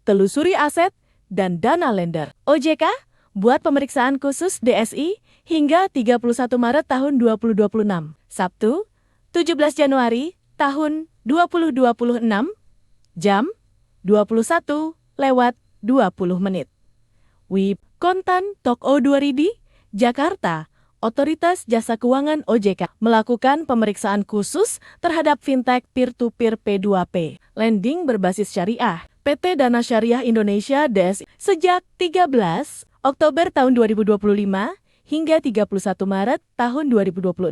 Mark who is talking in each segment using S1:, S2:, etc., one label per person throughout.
S1: telusuri aset dan dana lender. OJK buat pemeriksaan khusus DSI hingga 31 Maret tahun 2026. Sabtu, 17 Januari tahun 2026, jam 21:20. WIB Kontan Tok O 2RIDI, Jakarta. Otoritas Jasa Keuangan OJK melakukan pemeriksaan khusus terhadap fintech peer-to-peer P2P, lending berbasis syariah, PT Dana Syariah Indonesia DSI sejak 13 Oktober tahun 2025 hingga 31 Maret tahun 2026.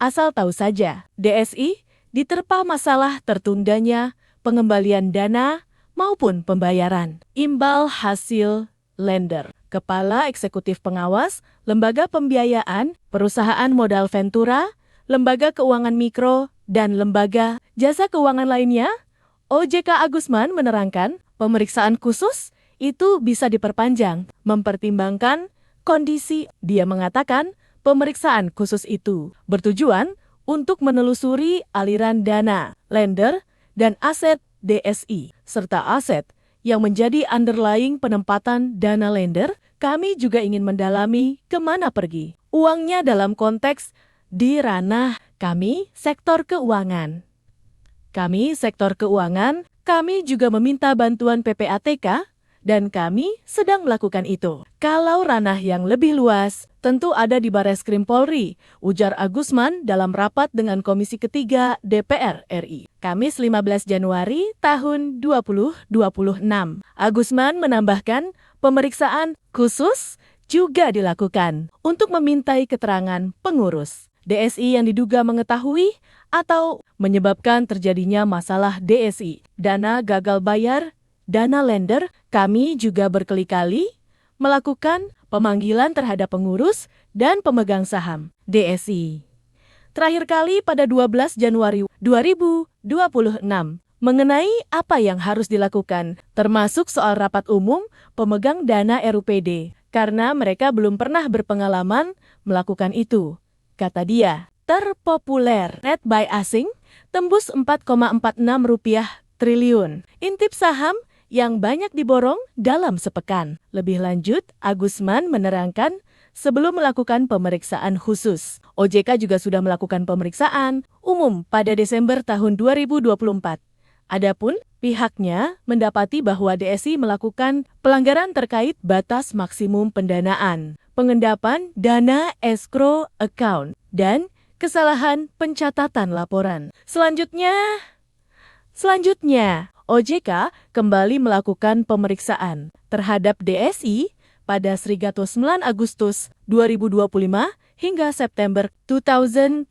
S1: Asal tahu saja, DSI diterpa masalah tertundanya pengembalian dana maupun pembayaran imbal hasil lender. Kepala Eksekutif Pengawas, Lembaga Pembiayaan, Perusahaan Modal Ventura, Lembaga Keuangan Mikro, dan Lembaga Jasa Keuangan lainnya, OJK Agusman menerangkan pemeriksaan khusus itu bisa diperpanjang, mempertimbangkan kondisi. Dia mengatakan pemeriksaan khusus itu bertujuan untuk menelusuri aliran dana, lender, dan aset DSI, serta aset yang menjadi underlying penempatan dana lender. Kami juga ingin mendalami kemana pergi uangnya dalam konteks di ranah kami, sektor keuangan. Kami juga meminta bantuan PPATK dan kami sedang melakukan itu. Kalau ranah yang lebih luas, tentu ada di Bareskrim Polri, ujar Agusman dalam rapat dengan Komisi Ketiga DPR RI. Kamis 15 Januari tahun 2026. Agusman menambahkan pemeriksaan khusus juga dilakukan untuk memintai keterangan pengurus DSI yang diduga mengetahui atau menyebabkan terjadinya masalah DSI, dana gagal bayar, dana lender. Kami juga berkali-kali melakukan pemanggilan terhadap pengurus dan pemegang saham DSI. Terakhir kali pada 12 Januari 2026 mengenai apa yang harus dilakukan, termasuk soal rapat umum pemegang dana RUPD, karena mereka belum pernah berpengalaman melakukan itu. Kata dia, terpopuler net buy asing tembus Rp4,46 triliun. Intip saham yang banyak diborong dalam sepekan. Lebih lanjut, Agusman menerangkan sebelum melakukan pemeriksaan khusus, OJK juga sudah melakukan pemeriksaan umum pada Desember tahun 2024. Adapun pihaknya mendapati bahwa DSI melakukan pelanggaran terkait batas maksimum pendanaan, pengendapan dana escrow account, dan kesalahan pencatatan laporan. Selanjutnya, OJK kembali melakukan pemeriksaan terhadap DSI pada 9 Agustus 2025 hingga September 2025.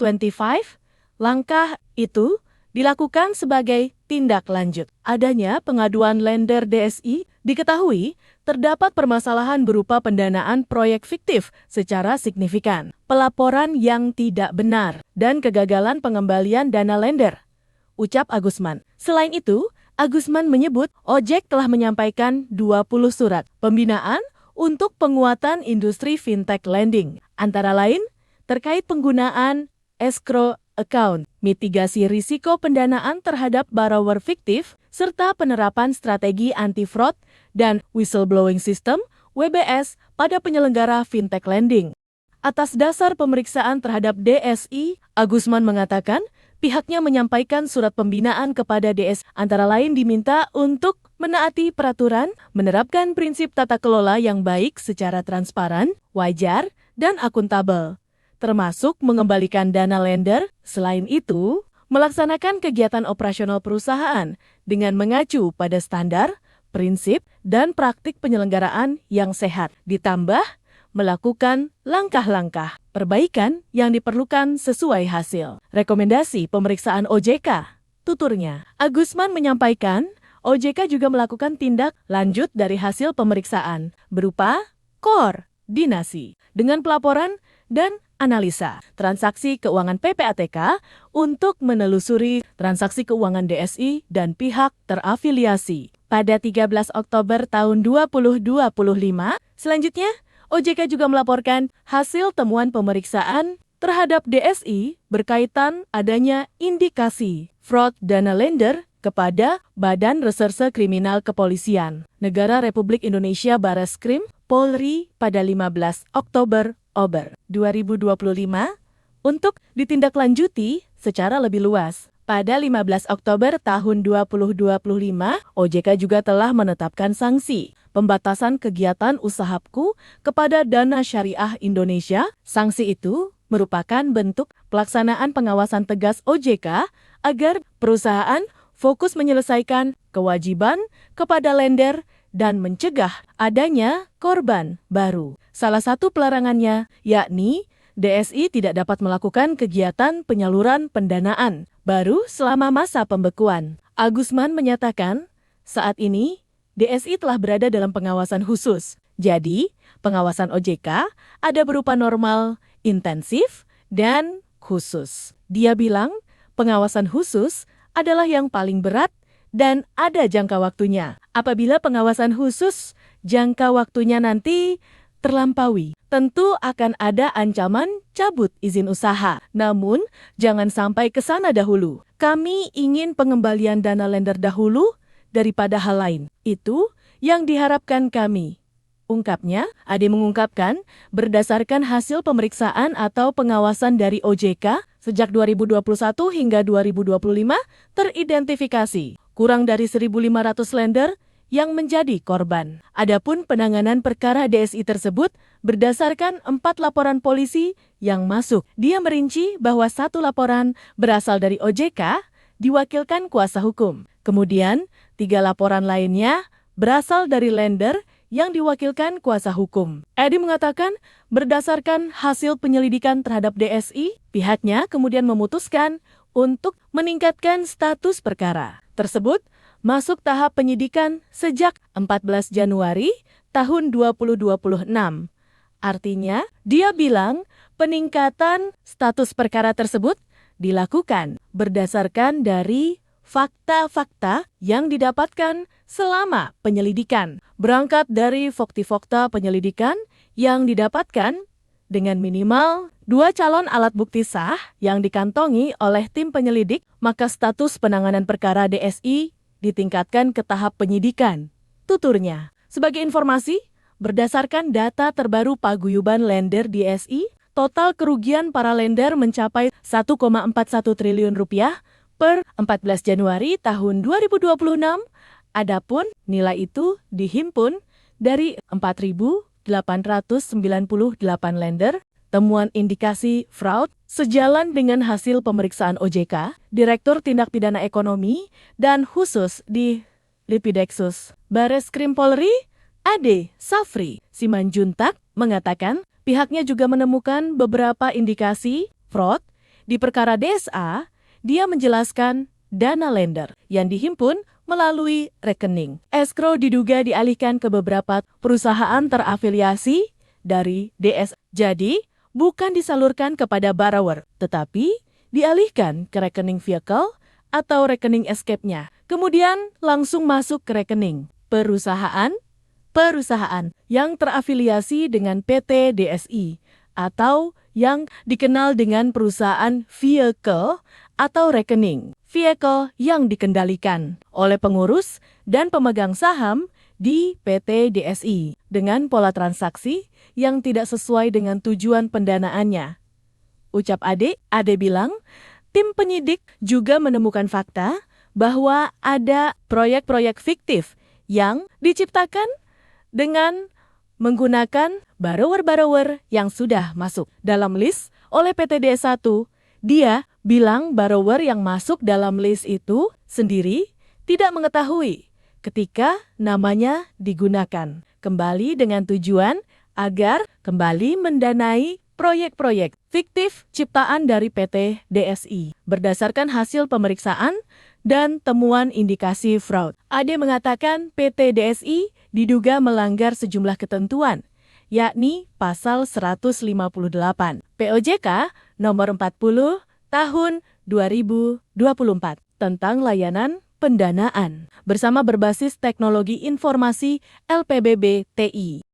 S1: Langkah itu dilakukan sebagai tindak lanjut. Adanya pengaduan lender DSI diketahui terdapat permasalahan berupa pendanaan proyek fiktif secara signifikan, pelaporan yang tidak benar, dan kegagalan pengembalian dana lender, ucap Agusman. Selain itu, Agusman menyebut OJK telah menyampaikan 20 surat pembinaan untuk penguatan industri fintech lending, antara lain terkait penggunaan escrow account, mitigasi risiko pendanaan terhadap borrower fiktif, serta penerapan strategi anti-fraud dan whistleblowing system (WBS) pada penyelenggara fintech lending. Atas dasar pemeriksaan terhadap DSI, Agusman mengatakan pihaknya menyampaikan surat pembinaan kepada DS, antara lain diminta untuk menaati peraturan, menerapkan prinsip tata kelola yang baik secara transparan, wajar, dan akuntabel, termasuk mengembalikan dana lender. Selain itu, melaksanakan kegiatan operasional perusahaan dengan mengacu pada standar, prinsip, dan praktik penyelenggaraan yang sehat, ditambah melakukan langkah-langkah perbaikan yang diperlukan sesuai hasil rekomendasi pemeriksaan OJK. Tuturnya, Agusman menyampaikan OJK juga melakukan tindak lanjut dari hasil pemeriksaan berupa koordinasi dengan pelaporan dan analisa transaksi keuangan PPATK untuk menelusuri transaksi keuangan DSI dan pihak terafiliasi. Pada 13 Oktober tahun 2025, selanjutnya OJK juga melaporkan hasil temuan pemeriksaan terhadap DSI berkaitan adanya indikasi fraud dana lender kepada Badan Reserse Kriminal Kepolisian Negara Republik Indonesia Bareskrim Polri pada 15 Oktober 2025 untuk ditindaklanjuti secara lebih luas. Pada 15 Oktober tahun 2025, OJK juga telah menetapkan sanksi pembatasan kegiatan usahaku kepada Dana Syariah Indonesia. Sanksi itu merupakan bentuk pelaksanaan pengawasan tegas OJK agar perusahaan fokus menyelesaikan kewajiban kepada lender dan mencegah adanya korban baru. Salah satu pelarangannya yakni DSI tidak dapat melakukan kegiatan penyaluran pendanaan baru selama masa pembekuan. Agusman menyatakan, saat ini DSI telah berada dalam pengawasan khusus. Jadi, pengawasan OJK ada berupa normal, intensif, dan khusus. Dia bilang, pengawasan khusus adalah yang paling berat dan ada jangka waktunya. Apabila pengawasan khusus, jangka waktunya nanti terlampaui, tentu akan ada ancaman cabut izin usaha. Namun, jangan sampai ke sana dahulu. Kami ingin pengembalian dana lender dahulu daripada hal lain. Itu yang diharapkan kami. Ungkapnya, Ade mengungkapkan, berdasarkan hasil pemeriksaan atau pengawasan dari OJK, sejak 2021 hingga 2025, teridentifikasi kurang dari 1.500 lender yang menjadi korban. Adapun penanganan perkara DSI tersebut berdasarkan 4 laporan polisi yang masuk. Dia merinci bahwa 1 laporan berasal dari OJK, diwakilkan kuasa hukum. Kemudian, 3 laporan lainnya berasal dari lender yang diwakilkan kuasa hukum. Edi mengatakan, berdasarkan hasil penyelidikan terhadap DSI, pihaknya kemudian memutuskan untuk meningkatkan status perkara tersebut masuk tahap penyidikan sejak 14 Januari tahun 2026. Artinya, dia bilang peningkatan status perkara tersebut dilakukan berdasarkan dari fakta-fakta yang didapatkan selama penyelidikan. Berangkat dari fakta-fakta penyelidikan yang didapatkan dengan minimal 2 calon alat bukti sah yang dikantongi oleh tim penyelidik, maka status penanganan perkara DSI ditingkatkan ke tahap penyidikan. Tuturnya, sebagai informasi, berdasarkan data terbaru paguyuban lender DSI, total kerugian para lender mencapai 1,41 triliun rupiah per 14 Januari tahun 2026. Adapun nilai itu dihimpun dari 4.898 lender. Temuan indikasi fraud sejalan dengan hasil pemeriksaan OJK, Direktur Tindak Pidana Ekonomi dan Khusus di Lipideksus Bareskrim Polri, Ade Safri Simanjuntak, mengatakan pihaknya juga menemukan beberapa indikasi fraud di perkara DSA. Dia menjelaskan dana lender yang dihimpun melalui rekening escrow diduga dialihkan ke beberapa perusahaan terafiliasi dari DS. Jadi, bukan disalurkan kepada borrower, tetapi dialihkan ke rekening vehicle atau rekening escape-nya. Kemudian langsung masuk ke rekening perusahaan yang terafiliasi dengan PT DSI atau yang dikenal dengan perusahaan vehicle atau rekening vehicle yang dikendalikan oleh pengurus dan pemegang saham di PT DSI dengan pola transaksi yang tidak sesuai dengan tujuan pendanaannya. Ucap Ade bilang, tim penyidik juga menemukan fakta bahwa ada proyek-proyek fiktif yang diciptakan dengan menggunakan borrower-borrower yang sudah masuk dalam list oleh PT DS1. Dia bilang borrower yang masuk dalam list itu sendiri tidak mengetahui ketika namanya digunakan kembali dengan tujuan agar kembali mendanai proyek-proyek fiktif ciptaan dari PT DSI berdasarkan hasil pemeriksaan dan temuan indikasi fraud. Ade mengatakan PT DSI diduga melanggar sejumlah ketentuan, yakni pasal 158 POJK nomor 40 tahun 2024 tentang layanan pendanaan bersama berbasis teknologi informasi LPBB TI.